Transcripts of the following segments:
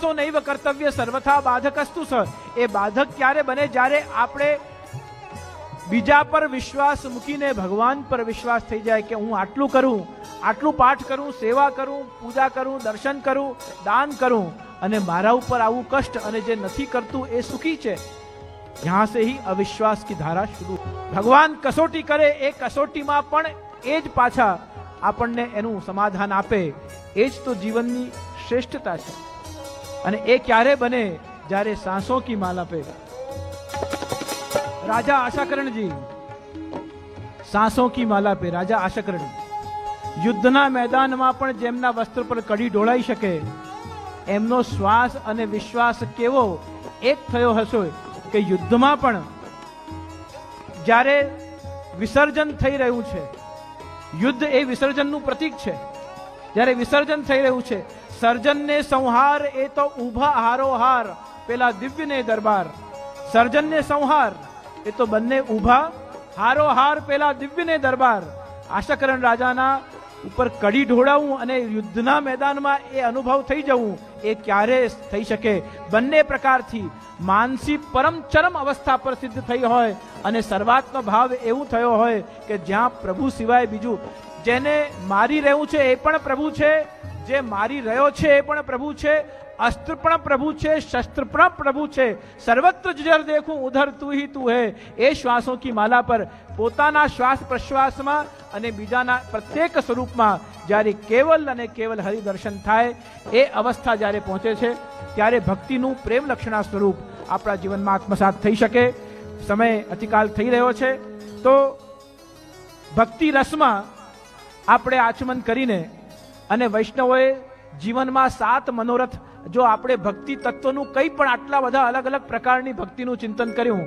વિશ્વાસો નૈવ કર્તવ્ય સર્વથા બાધકસ્તુ સ. એ બાધક ક્યારે બને? જ્યારે આપણે બીજા પર વિશ્વાસ મૂકીને ભગવાન પર વિશ્વાસ થઈ જાય કે હું આટલું કરું, આટલું પાઠ કરું, સેવા કરું, પૂજા કરું, દર્શન કરું, દાન કરું, અને મારા ઉપર આવું કષ્ટ, અને જે નથી કરતું એ સુખી છે. यहाँ से ही अविश्वास की धारा शुरू. भगवान कसोटी करे, એ કસોટીમાં પણ એ જ પાછા આપણને એનું સમાધાન આપે. એ જ તો જીવનની શ્રેષ્ઠતા છે. અને એ ક્યારે બને? જ્યારે सांसों की माला पे राजा आशाकरण जी, सांसों की माला पे राजा आशाकरण યુદ્ધના મેદાનમાં પણ જેમના વસ્ત્ર પર કડી ઢોળાઈ શકે, એમનો શ્વાસ અને વિશ્વાસ કેવો એક થયો હશે કે યુદ્ધમાં પણ જ્યારે વિસર્જન થઈ રહ્યું છે, યુદ્ધ એ વિસર્જનનું પ્રતીક છે, જ્યારે વિસર્જન થઈ રહ્યું છે, સર્જનને સંહાર એ તો ઊભા હારોહાર પેલા દિવ્યને દરબાર. સર્જનને સંહાર એ તો બંને ઊભા હારોહાર પેલા દિવ્યને દરબાર. આશાકરણ રાજાના ઉપર કડી ઢોળાવું અને યુદ્ધના મેદાનમાં એ અનુભવ થઈ જવું, એ ક્યારે થઈ શકે? બંને પ્રકારથી માનસી પરમ ચરમ અવસ્થા પર સિદ્ધ થઈ હોય અને સર્વાત્મ ભાવ એવું થયો હોય કે જ્યાં પ્રભુ સિવાય બીજું, જેને મારી રહ્યું છે એ પણ પ્રભુ છે, જે મારી રહ્યો છે એ પણ પ્રભુ છે, अस्त्र પણ પ્રભુ છે, શસ્ત્ર પણ પ્રભુ છે. સર્વત્ર જર દેખું ઉધર તું ही તું હે. એ શ્વાસો કી માલા પર પોતાના શ્વાસ પ્રશ્વાસમાં અને બીજાના પ્રત્યેક સ્વરૂપમાં જ્યારે કેવલ અને કેવલ હરિદર્શન થાય, એ અવસ્થા જ્યારે પહોંચે છે, ત્યારે ભક્તિનું પ્રેમ લક્ષણા સ્વરૂપ આપણા જીવનમાં આત્મસાત થઈ શકે. સમય અતિકાલ થઈ રહ્યો છે, તો ભક્તિ રસમાં આપણે આચમન કરીને, અને વૈષ્ણવોએ જીવનમાં 7 મનોરથ, જો આપણે ભક્તિ તત્વનું કંઈ પણ આટલા બધા અલગ અલગ પ્રકારની ભક્તિનું ચિંતન કર્યું,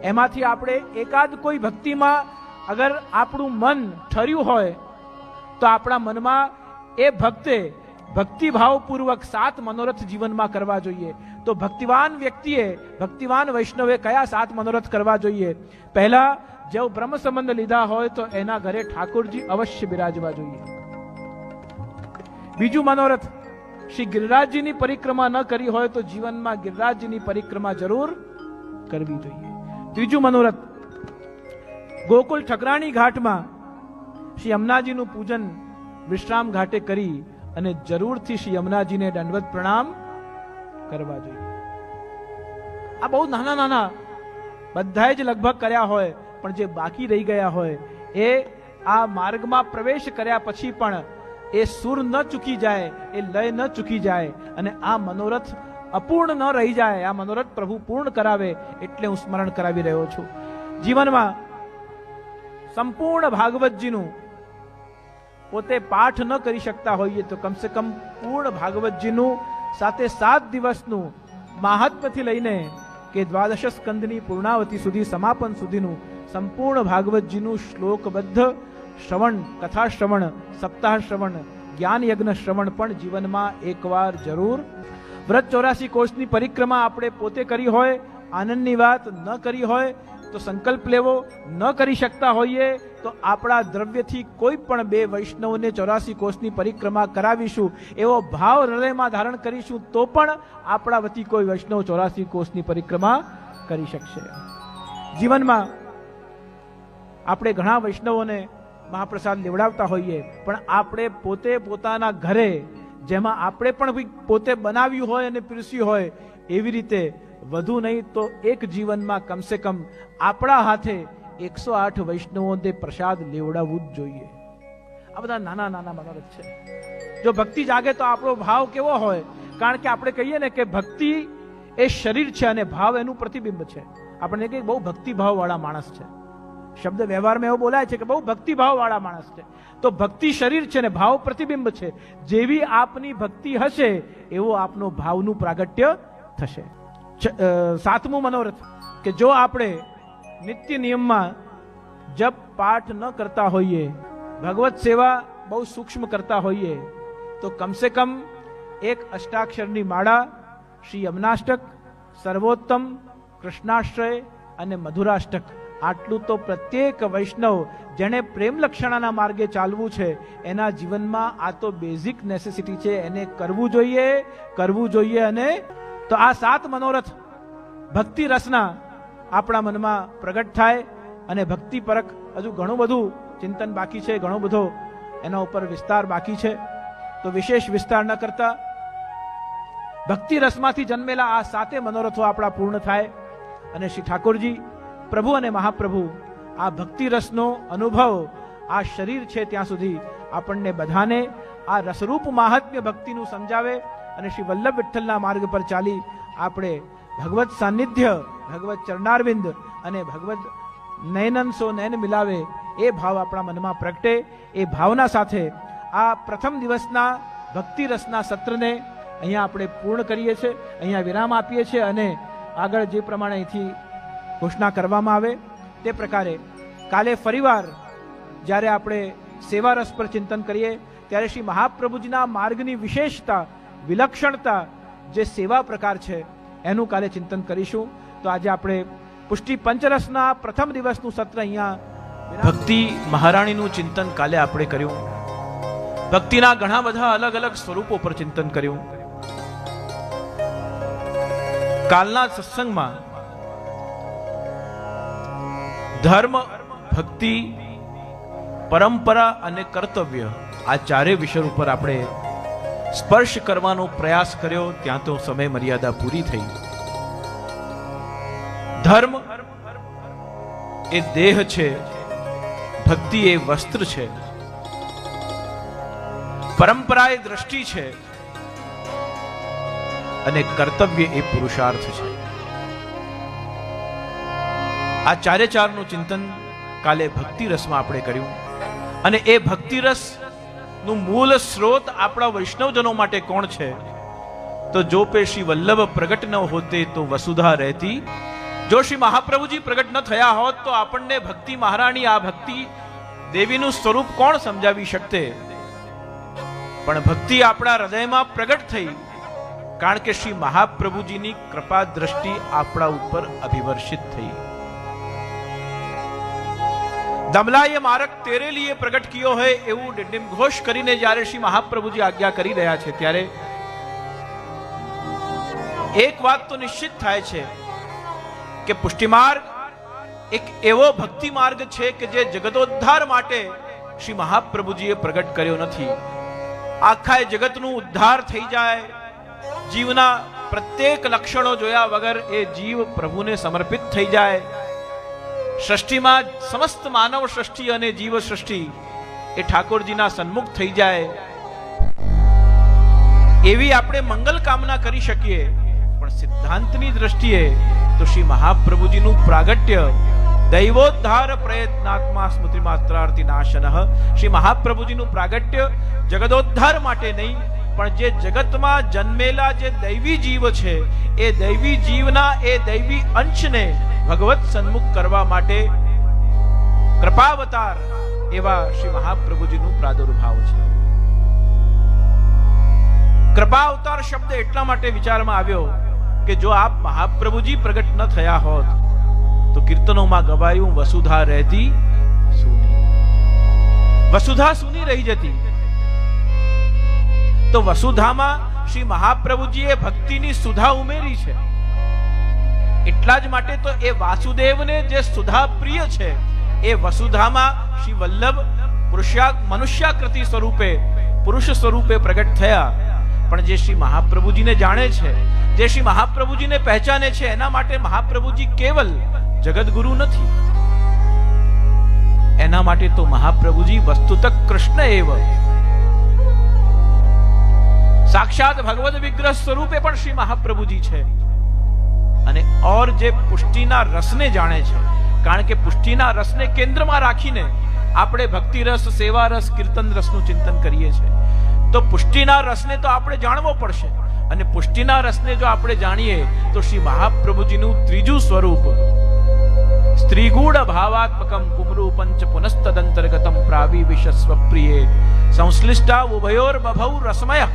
એમાંથી આપણે એકાદ કોઈ ભક્તિમાં અગર આપણું મન ઠર્યું હોય, તો આપણા મનમાં એ ભક્તે ભક્તિભાવપૂર્વક 7 મનોરથ જીવનમાં કરવા જોઈએ. તો ભક્તિવાન વ્યક્તિએ, ભક્તિવાન વૈષ્ણવે કયા 7 મનોરથ કરવા જોઈએ? પહેલા, જેઓ બ્રહ્મ સંબંધ લીધા હોય તો એના ઘરે ઠાકોરજી અવશ્ય બિરાજવા જોઈએ. બીજું મનોરથ, શ્રી ગિરિરાજજીની પરિક્રમા ન કરી હોય તો જીવનમાં ગિરિરાજજીની પરિક્રમા જરૂર કરવી જોઈએ. ત્રીજું મનોરથ, ગોકુલ ઠકરાણી ઘાટમાં શ્રી યમુનાજીનું પૂજન વિશ્રામ ઘાટે કરી અને જરૂરથી શ્રી યમુનાજીને દંડવત પ્રણામ કરવા જોઈએ. આ બહુ નાના નાના બધાએ જ લગભગ કર્યા હોય, પણ જે બાકી રહી ગયા હોય, એ આ માર્ગમાં પ્રવેશ કર્યા પછી પણ એ સુર ન ચૂકી જાય, એ લય ન ચૂકી જાય, અને આ મનોરથ અપૂર્ણ ન રહી જાય. આ મનોરથ પ્રભુ પૂર્ણ કરાવે, એટલે હું સ્મરણ કરાવી રહ્યો છું. જીવનમાં સંપૂર્ણ ભાગવતજીનું પોતે પાઠ ન કરી શકતા હોઈએ તો કમસે કમ પૂર્ણ ભાગવતજીનું સાથે 7 દિવસનું મહાત્મ્યથી લઈને કે દ્વાદશ સ્કંદની પૂર્ણાવતી સુધી, સમાપન સુધીનું સંપૂર્ણ ભાગવતજીનું શ્લોકબદ્ધ શ્રવણ, કથા શ્રવણ, સપ્તાહ શ્રવણ, જ્ઞાન યજ્ઞ શ્રવણ પણ જીવનમાં એકવાર જરૂર. વ્રત 84 કોષની પરિક્રમા આપણે પોતે કરી હોય, આનંદની વાત ન કરી હોય તો સંકલ્પ લેવો. ન કરી શકતા હોઈએ તો આપણા દ્રવ્યથી કોઈ પણ 2 વૈષ્ણવને 84 કોષની પરિક્રમા કરાવીશું, એવો ભાવ હૃદયમાં ધારણ કરીશું, તો પણ આપણા વતી કોઈ વૈષ્ણવ 84 કોષની પરિક્રમા કરી શકશે. જીવનમાં આપણે ઘણા વૈષ્ણવોને મહાપ્રસાદ લેવડાવતા હોઈએ, પણ આપણે પોતે પોતાના ઘરે, જેમાં આપણે પણ પોતે બનાવ્યું હોય અને પીરસ્યું હોય, એવી રીતે વધુ નહીં તો એક જીવનમાં કમસે કમ આપણા હાથે 108 વૈષ્ણવોને પ્રસાદ લેવડાવવું જ જોઈએ. આ બધા નાના નાના મનોરથ છે. જો ભક્તિ જાગે તો આપણો ભાવ કેવો હોય? કારણ કે આપણે કહીએ ને કે ભક્તિ એ શરીર છે અને ભાવ એનું પ્રતિબિંબ છે. આપણે કહીએ બહુ ભક્તિભાવ વાળા માણસ છે, શબ્દ વ્યવહારમાં એવો બોલાય છે કે બહુ ભક્તિભાવ વાળા માણસ છે. તો ભક્તિ શરીર છે ને ભાવ પ્રતિબિંબ છે. જેવી આપની ભક્તિ હશે એવો આપનો ભાવનું પ્રાગટ્ય થશે. 7મું મનોરથ, કે જો આપણે નિત્ય નિયમમાં જપ પાઠ ન કરતા હોઈએ, ભગવત સેવા બહુ સૂક્ષ્મ કરતા હોઈએ, તો કમસે કમ એક અષ્ટાક્ષરની માળા, શ્રી યમનાષ્ટક, સર્વોત્તમ, કૃષ્ણાશ્રય અને મધુરાષ્ટક, આટલું તો પ્રત્યેક વૈષ્ણવ જેણે પ્રેમ લક્ષણાના માર્ગે ચાલવું છે એના જીવનમાં આ તો બેઝિક નેસેસિટી છે, એને કરવું જોઈએ. અને તો આ 7 મનોરથ ભક્તિ રસના આપણા મનમાં પ્રગટ થાય અને ભક્તિ પરક હજુ ઘણું બધું ચિંતન બાકી છે, ઘણો બધો એના ઉપર વિસ્તાર બાકી છે. તો વિશેષ વિસ્તાર ન કરતા ભક્તિ રસમાંથી જન્મેલા આ 7 મનોરથો આપણા પૂર્ણ થાય અને શ્રી ઠાકોરજી પ્રભુ અને મહાપ્રભુ આ ભક્તિ રસનો અનુભવ આ શરીર છે ત્યાં સુધી આપણને બધાને આ રસરૂપ મહાત્મ્ય ભક્તિનું સમજાવે અને શ્રી વલ્લભ વિઠ્ઠલના માર્ગ પર ચાલી આપણે ભગવત સાનિધ્ય, ભગવત ચરણારવિંદ અને ભગવત નયનન સો નયન મિલાવે એ ભાવ આપણા મનમાં પ્રગટે. એ ભાવના સાથે આ પ્રથમ દિવસના ભક્તિ રસના સત્રને અહીંયા આપણે પૂર્ણ કરીએ છીએ, અહીંયા વિરામ આપીએ છીએ અને આગળ જે પ્રમાણે અહીંથી ઘોષણા કરવામાં આવે તે પ્રકારે કાલે ફરીવાર જ્યારે આપણે સેવા રસ પર ચિંતન કરીએ ત્યારે શ્રી મહાપ્રભુજીના માર્ગની વિશેષતા, વિલક્ષણતા જે સેવા પ્રકાર છે એનું કાલે ચિંતન કરીશું. તો આજે આપણે પુષ્ટિ પંચરસના પ્રથમ દિવસનું સત્ર અહીંયા ભક્તિ મહારાણીનું ચિંતન કાલે આપણે કર્યું. ભક્તિના ઘણા બધા અલગ અલગ સ્વરૂપો પર ચિંતન કર્યું. કાલના સત્સંગમાં ધર્મ, ભક્તિ, પરંપરા અને કર્તવ્ય આ 4 વિષય ઉપર આપણે સ્પર્શ કરવાનો પ્રયાસ કર્યો. ત્યાં તો સમય મર્યાદા પૂરી થઈ. ધર્મ એ દેહ છે, ભક્તિ એ વસ્ત્ર છે, પરંપરા એ દ્રષ્ટિ છે અને કર્તવ્ય એ પુરુષાર્થ છે. આ 4 નું ચિંતન કાલે ભક્તિ રસમાં આપણે કર્યું અને એ ભક્તિ રસ નું મૂળ સ્ત્રોત આપણા વૈષ્ણવજનો માટે કોણ છે? તો જો પે શ્રી વલ્લભ પ્રગટ ન હોતે તો વસુધા રહેતી. જો શ્રી મહાપ્રભુજી પ્રગટ ન થયા હોત તો આપણને ભક્તિ મહારાણી, આ ભક્તિ દેવીનું સ્વરૂપ કોણ સમજાવી શકતે? પણ ભક્તિ આપણા હૃદયમાં પ્રગટ થઈ કારણ કે શ્રી મહાપ્રભુજીની કૃપા દ્રષ્ટિ આપણા ઉપર અભિવર્ષિત થઈ. દમલાએ માર્ગ તેરે લીએ પ્રગટ કિયો હૈ એવું ડિંડિમ ઘોષ કરીને જ્યારે શ્રી મહાપ્રભુજી આજ્ઞા કરી રહ્યા છે ત્યારે એક વાત તો નિશ્ચિત થાય છે કે પુષ્ટિ માર્ગ એક એવો ભક્તિ માર્ગ છે કે જે જગતોદ્ધાર માટે શ્રી મહાપ્રભુજીએ પ્રગટ કર્યો નથી. આખા જગતનું ઉદ્ધાર થઈ જાય, જીવના પ્રત્યેક લક્ષણો જોયા વગર એ જીવ પ્રભુને સમર્પિત થઈ જાય, સૃષ્ટિમાં સમસ્ત માનવ સૃષ્ટિ અને જીવ સૃષ્ટિ એ ઠાકોરજીના સન્મુખ થઈ જાય, એવી આપણે મંગલ કામના કરી શકીએ. પણ સિદ્ધાંતની દ્રષ્ટિએ તો શ્રી મહાપ્રભુજીનું પ્રાગટ્ય દૈવોદ્ધાર પ્રયત્નાત્મા સ્મૃતિ માત્રાર્થી નાશનઃ, શ્રી મહાપ્રભુજીનું પ્રાગટ્ય જગદોદ્ધાર માટે નહીં પણ જે જગતમાં જન્મેલા જે દૈવી જીવ છે એ દૈવી જીવના એ દૈવી અંશને ભગવત સન્મુખ કરવા માટે કૃપાવતાર એવા શ્રી મહાપ્રભુજીનું પ્રાદુર્ભાવ છે. કૃપાવતાર શબ્દ એટલા માટે વિચારમાં આવ્યો કે જો આપ મહાપ્રભુજી પ્રગટ ન થયા હોત તો કીર્તનોમાં ગવાયું વસુધા રહેતી સૂની, વસુધા સૂની રહી જતી. તો વસુધામાં શ્રી મહાપ્રભુજીએ ભક્તિની સુધા ઉમેરી છે. એટલા જ માટે તો એ વાસુદેવને જે સુધા પ્રિય છે એ વસુધામાં શ્રી વલ્લભ મનુષ્યાકૃતિ સ્વરૂપે, પુરુષ સ્વરૂપે પ્રગટ થયા. પણ જે શ્રી મહાપ્રભુજીને જાણે છે, જે શ્રી મહાપ્રભુજીને પહેચાને છે એના માટે મહાપ્રભુજી કેવલ જગતગુરુ નથી. એના માટે તો મહાપ્રભુજી વસ્તુતઃ કૃષ્ણ એવ, સાક્ષાત ભગવદ વિગ્રહ સ્વરૂપે પણ શ્રી મહાપ્રભુજી છે. અને ઓર જે પુષ્ટિના રસને જાણે છે, કારણ કે પુષ્ટિના રસને કેન્દ્રમાં રાખીને આપણે ભક્તિ રસ, સેવા રસ, કીર્તન રસનું ચિંતન કરીએ છીએ. તો પુષ્ટિના રસને તો આપણે જાણવો પડશે અને પુષ્ટિના રસને જો આપણે જાણીએ તો શ્રી મહાપ્રભુજીનું ત્રીજું સ્વરૂપ સ્ત્રીગૂઢ ભાવાત્મકમ પુમરૂ પંચ પુનસ્તદંતર્ગતમ પ્રાવી વિશ્વ પ્રિયે સંશ્લિષ્ટા ઉભયોર બભૌ રસમય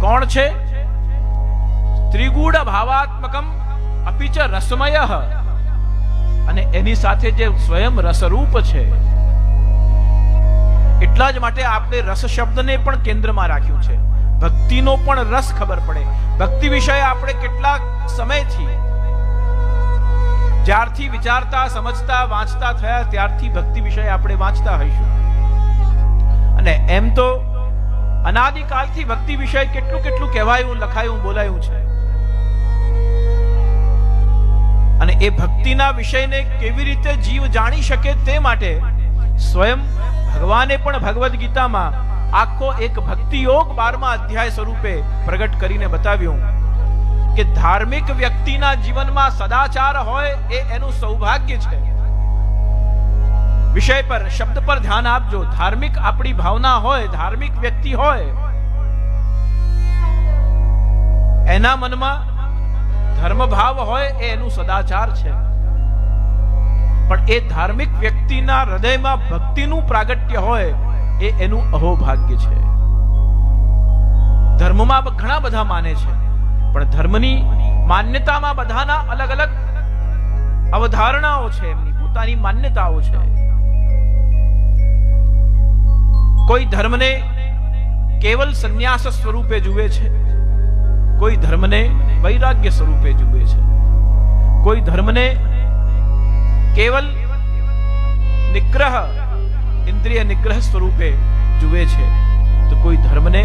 કોણ છે? ત્રિગૂઢ ભાવાત્મકમ અપિચ રસમય અને એની સાથે જે સ્વયં રસરૂપ છે, એટલા જ માટે આપણે રસ શબ્દને પણ કેન્દ્રમાં રાખ્યું છે. ભક્તિનો પણ રસ ખબર પડે. ભક્તિ વિષય આપણે કેટલાક સમયથી, જ્યારથી વિચારતા, સમજતા, વાંચતા થયા ત્યારથી ભક્તિ વિષય આપણે વાંચતા હઈશું. અને એમ તો અનાદિકાલથી ભક્તિ વિષય કેટલું કેટલું કહેવાયું, લખાયું, બોલાયું છે. અને એ ભક્તિના વિષયને કેવી રીતે જીવ જાણી શકે તે માટે સ્વયં ભગવાને પણ ભગવદ્ ગીતામાં આખો એક ભક્તિ યોગ 12મા અધ્યાય સ્વરૂપે પ્રગટ કરીને બતાવ્યું કે ધાર્મિક વ્યક્તિના જીવનમાં સદાચાર હોય એ એનું સૌભાગ્ય છે. વિષય પર, શબ્દ પર ધ્યાન આપજો. ધાર્મિક આપણી ભાવના હોય, ધાર્મિક વ્યક્તિ હોય, એના મનમાં ધર્મ ભાવ હોય એ એનું સદાચાર છે. પણ એ ધાર્મિક વ્યક્તિના હૃદયમાં ભક્તિનું પ્રાગટ્ય હોય એ એનું અહોભાગ્ય છે. ધર્મમાં ઘણા બધા માને છે, પણ ધર્મની માન્યતામાં બધાના અલગ અલગ અવધારણાઓ છે, એમની પોતાની માન્યતાઓ છે. કોઈ ધર્મને કેવલ સંન્યાસ સ્વરૂપે જુએ છે, કોઈ ધર્મને વૈરાગ્ય સ્વરૂપે જુએ છે, કોઈ ધર્મને કેવલ નિગ્રહ, ઇન્દ્રિય નિગ્રહ સ્વરૂપે જુએ છે, તો કોઈ ધર્મને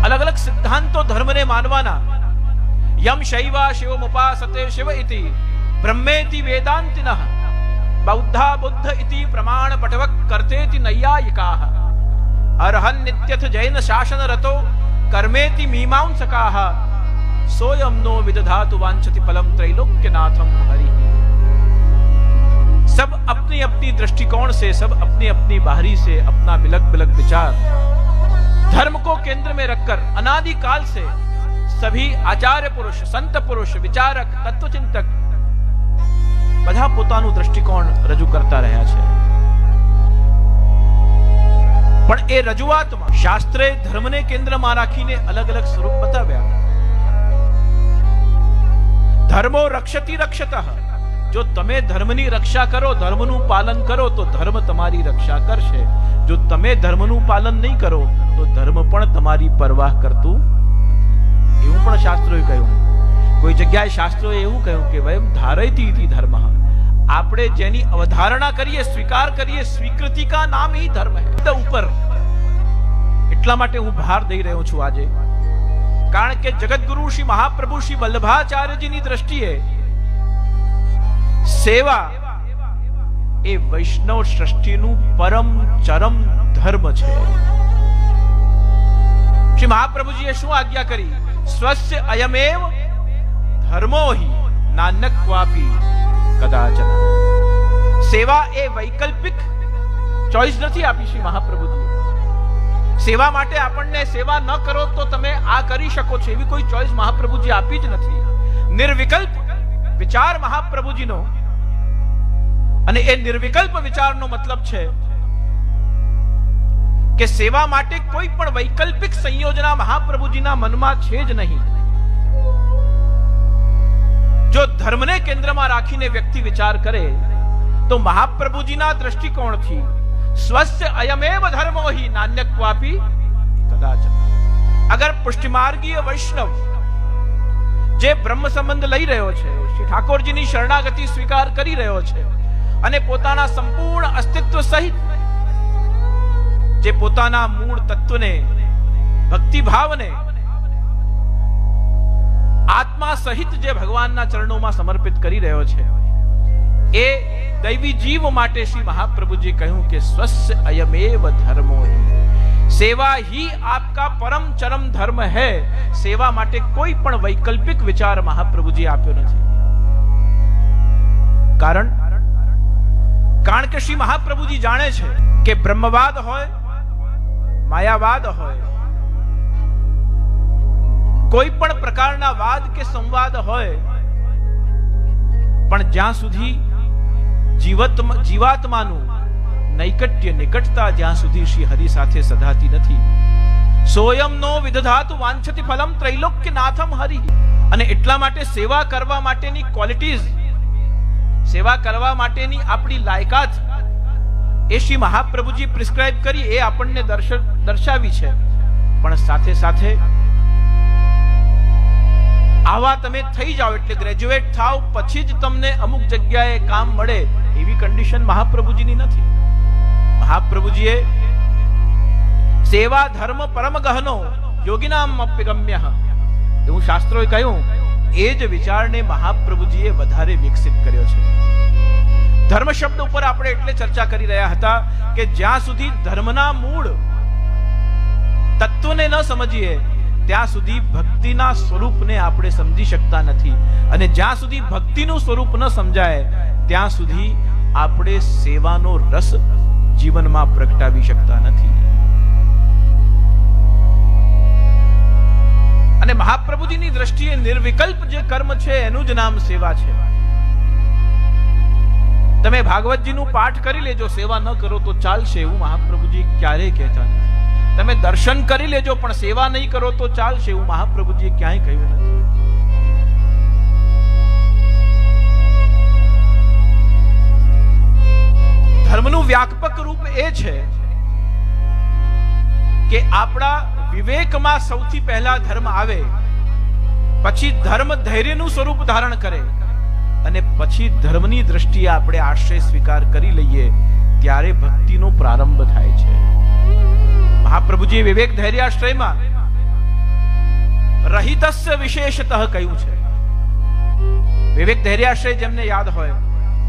અલગ અલગ સિદ્ધાંતો ધર્મને માનવાના. યમ શૈવા શિવમુપાસતે શિવ ઇતિ બ્રહ્મેતિ વેદાંતિનઃ બૌદ્ધા બુદ્ધ ઇતિ પ્રમાણ પટવક કર્તેતિ નૈયાયિકાઃ અર્હન નિત્યથ જૈન શાસન રતો કર્મેતિ मीमांसकाः सोयम नो विदधातु वांछति फलम त्रैलोक्यनाथम हरि. सब अपनी अपनी दृष्टिकोण से, सब अपनी अपनी बाहरी से अपना बिलक बिलक विचार धर्म को केंद्र में रखकर अनादिकाल से सभी आचार्य पुरुष, संत पुरुष, विचारक, तत्वचिंतक બધા પોતાનું દૃષ્ટિકોણ રજૂ કરતા રહ્યા છે. પણ એ રજૂઆતમાં શાસ્ત્રે ધર્મને કેન્દ્રમાં રાખીને અલગ અલગ સ્વરૂપ બતાવ્યા. ધર્મો રક્ષતિ રક્ષતઃ. જો તમે ધર્મની રક્ષા કરો, ધર્મનું પાલન કરો તો ધર્મ તમારી રક્ષા કરશે. જો તમે ધર્મનું પાલન નહીં કરો તો ધર્મ પણ તમારી પરવાહ કરતું નથી. એવું પણ શાસ્ત્રોએ કહ્યું. કોઈ જગ્યાએ શાસ્ત્રોએ એવું કહ્યું કે વયમ ધારયતિ ઇતિ ધર્મ. આપણે જેની અવધારણા કરીએ, સ્વીકાર કરીએ, સ્વીકૃતિ કા નામ ही ધર્મ है. ઉપર એટલા માટે હું ભાર દઈ રહ્યો છું આજે, કારણ કે જગતગુરુ શ્રી મહાપ્રભુ શ્રી વલ્લભાચાર્યજીની દ્રષ્ટિએ સેવા એ વૈષ્ણવ સૃષ્ટિનું પરમ ચરમ ધર્મ છે. શ્રી મહાપ્રભુજીએ શું આજ્ઞા કરી? સ્વસ્ય અયમેવ ધર્મો હિ નાનક ક્વાપી કદાચન. સેવા એ વૈકલ્પિક ચોઈસ નથી આપી શ્રી મહાપ્રભુજી. સેવા માટે આપણને સેવા ન કરો તો તમે આ કરી શકો છો એવી કોઈ ચોઈસ મહાપ્રભુજી આપી જ નથી. નિર્વિકલ્પ વિચાર મહાપ્રભુજીનો, અને એ નિર્વિકલ્પ વિચારનો મતલબ છે કે સેવા માટે કોઈ પણ વૈકલ્પિક સંયોજના મહાપ્રભુજીના મનમાં છે જ નહીં. જો ધર્મને કેન્દ્રમાં રાખીને વ્યક્તિ વિચાર કરે તો મહાપ્રભુજીના દૃષ્ટિકોણથી સ્વસ્ય અયમેવ ધર્મો હિ નાન્યક ક્વાપી કદાચન. અગર પુષ્ટિમાર્ગીય વૈષ્ણવ જે બ્રહ્મ સંબંધ લઈ રહ્યો છે, શ્રી ઠાકોરજીની શરણાગતિ સ્વીકાર કરી રહ્યો છે અને પોતાના સંપૂર્ણ અસ્તિત્વ સહિત જે પોતાના મૂળ તત્વને, ભક્તિ ભાવને આત્મા સહિત જે ભગવાનના ચરણોમાં સમર્પિત કરી રહ્યો છે, એ દૈવી જીવ માટે શ્રી મહાપ્રભુજી કહ્યું કે સ્વસ્ય અયમેવ ધર્મો હિ. સેવા ही आपका परम चरम धर्म है. सेवा માટે કોઈ પણ વૈકલ્પિક વિચાર મહાપ્રભુજી આપ્યો નથી. કારણ કે શ્રી મહાપ્રભુજી જાણે છે કે બ્રહ્મવાદ હોય, માયાવાદ હોય, કોઈ પણ પ્રકારના વાદ કે સંવાદ હોય, પણ જ્યાં સુધી જીવાત્માનું નૈકટ્ય, નિકટતા જ્યાં સુધી શ્રી હરિ સાથે સધાતી નથી, સોયમ નો વિદધાતુ વાંછતિ ફલમ ત્રૈલોક્યનાથમ હરિ. અને એટલા માટે સેવા કરવા માટેની ક્વોલિટીઝ સેવા કરવા માટેની આપણી લાયકાત એ શ્રી મહાપ્રભુજી પ્રિસ્ક્રાઇબ કરી, એ આપણને દર્શાવી છે. પણ સાથે સાથે આવા તમે થઈ જાઓ એટલે ગ્રેજ્યુએટ થાવ પછી જ તમને અમુક જગ્યાએ કામ મળે એવી કન્ડિશન મહાપ્રભુજીની નથી. મહાપ્રભુજીએ સેવા ધર્મ પરમ ગહનો યોગિનામ અપ્યગમ્ય એવું શાસ્ત્રોએ કહ્યું. એ જ વિચારને મહાપ્રભુજીએ વધારે વિકસિત કર્યો છે. ધર્મ શબ્દ ઉપર આપણે એટલે ચર્ચા કરી રહ્યા હતા કે જ્યાં સુધી ધર્મના મૂળ તત્વને ન સમજીએ ત્યાં સુધી ભક્તિના સ્વરૂપને આપણે સમજી શકતા નથી. અને જ્યાં સુધી ભક્તિનું સ્વરૂપ ન સમજાય ત્યાં સુધી આપણે સેવાનો રસ જીવનમાં પ્રગટાવી શકતા નથી. અને મહાપ્રભુજીની દ્રષ્ટિએ નિર્વિકલ્પ જે કર્મ છે એનું જ નામ સેવા છે. તમે ભાગવતજીનું પાઠ કરી લેજો, સેવા ન કરો તો ચાલશે એવું મહાપ્રભુજી ક્યારેય કહેતા નથી. તમે દર્શન કરી લેજો પણ સેવા નહીં કરો તો ચાલશે એવું મહાપ્રભુજીએ ક્યાંય કહ્યું નથી. ધર્મનું વ્યાપક રૂપ એ છે કે આપણા વિવેકમાં સૌથી પહેલા ધર્મ આવે, પછી ધર્મ ધૈર્યનું સ્વરૂપ ધારણ કરે અને પછી ધર્મની દ્રષ્ટિએ આપણે આશ્રય સ્વીકાર કરી લઈએ ત્યારે ભક્તિનો પ્રારંભ થાય છે. મહાપ્રભુજીએ વિવેક ધૈર્યાશ્રયમાં રહિતસ્ય વિશેષતઃ કહ્યું છે. વિવેક ધૈર્યાશ્રય જેમને યાદ હોય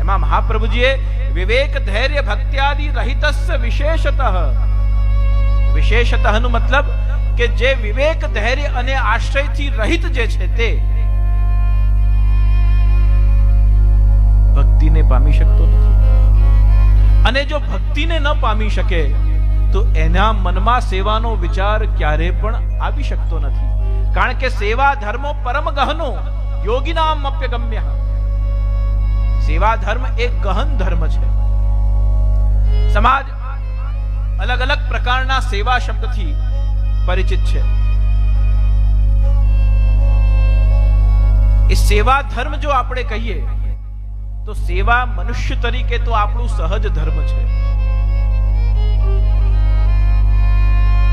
એમાં મહાપ્રભુજીએ વિવેક ધૈર્ય ભક્ત્યાદિ રહિતસ્ય વિશેષતઃ, વિશેષતઃ નો મતલબ કે જે વિવેક ધૈર્ય અને આશ્રયથી રહિત જે છે તે ભક્તિને પામી શકતો નથી. અને જો ભક્તિને ન પામી શકે તો એના મનમાં સેવાનો વિચાર ક્યારે પણ આવી શકતો નથી. કારણ કે સેવા ધર્મો પરમ ગહનો યોગિનામ અપ્યગમ્ય. સેવા ધર્મ એક ગહન ધર્મ છે. સમાજ અલગ અલગ પ્રકારના સેવા શબ્દથી પરિચિત છે. એ સેવા ધર્મ જો આપણે કહીએ તો સેવા મનુષ્ય તરીકે તો આપણું સહજ ધર્મ છે.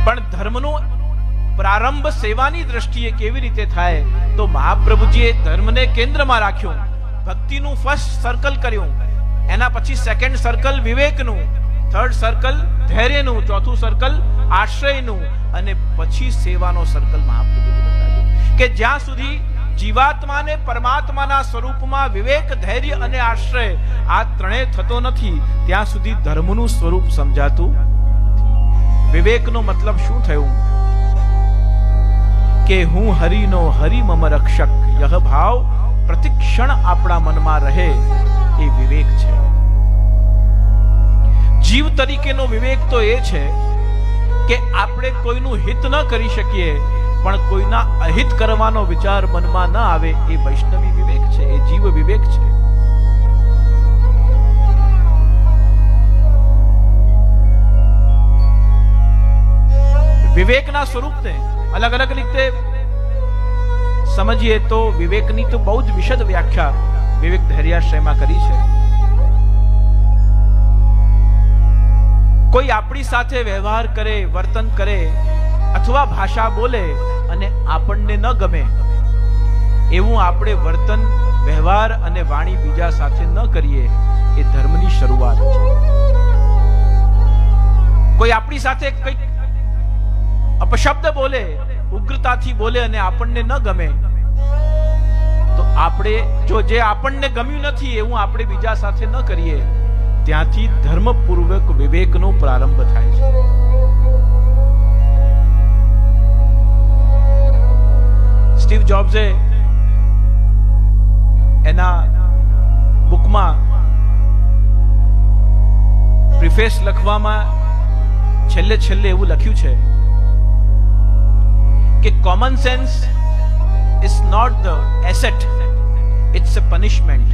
પણ ધર્મનો પ્રારંભ સેવાની દ્રષ્ટિએ કેવી રીતે થાય તો મહાપ્રભુજીએ ધર્મને કેન્દ્રમાં રાખ્યો, ભક્તિનું ફર્સ્ટ સર્કલ કર્યું, એના પછી સેકન્ડ સર્કલ વિવેકનું, થર્ડ સર્કલ ધૈર્યનું, ચોથું સર્કલ આશ્રયનું અને પછી સેવાનો સર્કલ મહાપ્રભુજી બતાવ્યો કે જ્યાં સુધી જીવાત્માને પરમાત્માના સ્વરૂપમાં વિવેક ધૈર્ય અને આશ્રય આ ત્રણેય થતો નથી ત્યાં સુધી ધર્મનું સ્વરૂપ સમજાતું નથી. વિવેકનો મતલબ શું થયું કે હું હરિનો હરિ મમ રક્ષક, યહ ભાવ પ્રતિક્ષણ આપણા મનમાં રહે એ વિવેક છે. જીવ તરીકેનો વિવેક તો એ છે કે આપણે કોઈનું હિત ન કરી શકીએ પણ કોઈના અહિત કરવાનો વિચાર મનમાં ન આવે એ વૈષ્ણવી વિવેક છે, એ જીવ વિવેક છે. વિવેકના સ્વરૂપને અલગ અલગ રીતે સમજીએ તો વિવેકની તો બહુ જ વિશદ વ્યાખ્યા વિવેક ધૈર્યાશ્રયમાં કરી છે. કોઈ આપણી સાથે વ્યવહાર કરે, વર્તન કરે અથવા ભાષા બોલે અને આપણને ન ગમે એવું આપણે વર્તન, વ્યવહાર અને વાણી બીજા સાથે ન કરીએ એ ધર્મની શરૂઆત છે. કોઈ આપણી સાથે કંઈક અપશબ્દ બોલે, ઉગ્રતાથી બોલે અને આપણને ન ગમે તો આપણે જો જે આપણને ગમ્યું નથી એવું આપણે બીજા સાથે ન કરીએ ત્યાંથી ધર્મપૂર્વક વિવેકનો પ્રારંભ થાય છે. સ્ટીવ જોબ્સે એના બુકમાં પ્રિફેસ લખવામાં છેલ્લે એવું લખ્યું છે કે common sense is not the asset, it's a punishment.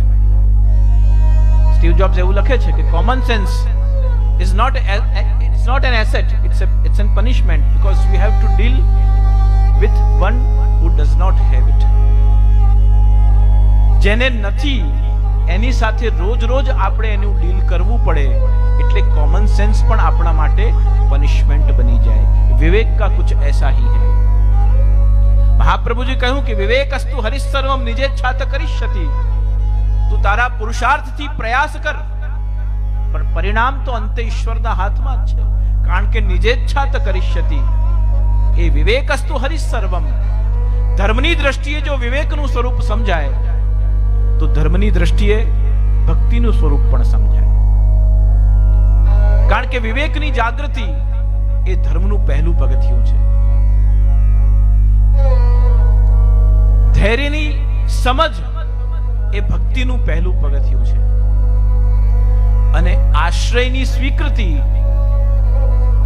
Steve jobs એવું લખે છે કે common sense is not an asset, it's a punishment because we have to deal with one who does not have it. જેને નથી એની સાથે રોજ રોજ આપણે એનું ડીલ કરવું પડે, એટલે કોમન સેન્સ પણ આપણા માટે પનિશમેન્ટ બની જાય. વિવેક કા કુછ ऐसा ही है. મહાપ્રભુજી કહ્યું કે વિવેકસ્તુ હરિસર્વમ નિજેચ્છાત કરિષ્યતિ. તું તારા પુરુષાર્થથી પ્રયાસ કર, પણ પરિણામ તો અંતે ઈશ્વરના હાથમાં જ છે. કારણ કે નિજેચ્છાત કરિષ્યતિ એ વિવેકસ્તુ હરિસર્વમ. ધર્મની દ્રષ્ટિએ જો વિવેકનું સ્વરૂપ સમજાય તો ધર્મની દ્રષ્ટિએ ભક્તિનું સ્વરૂપ પણ સમજાય. કારણ કે વિવેકની જાગૃતિ એ ધર્મનું પહેલું પગથિયું છે. ધૈર્યની સમજ એ ભક્તિનું પહેલું પગથિયું છે. અને આશ્રયની સ્વીકૃતિ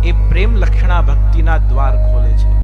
એ પ્રેમ લક્ષણા ભક્તિના દ્વાર ખોલે છે.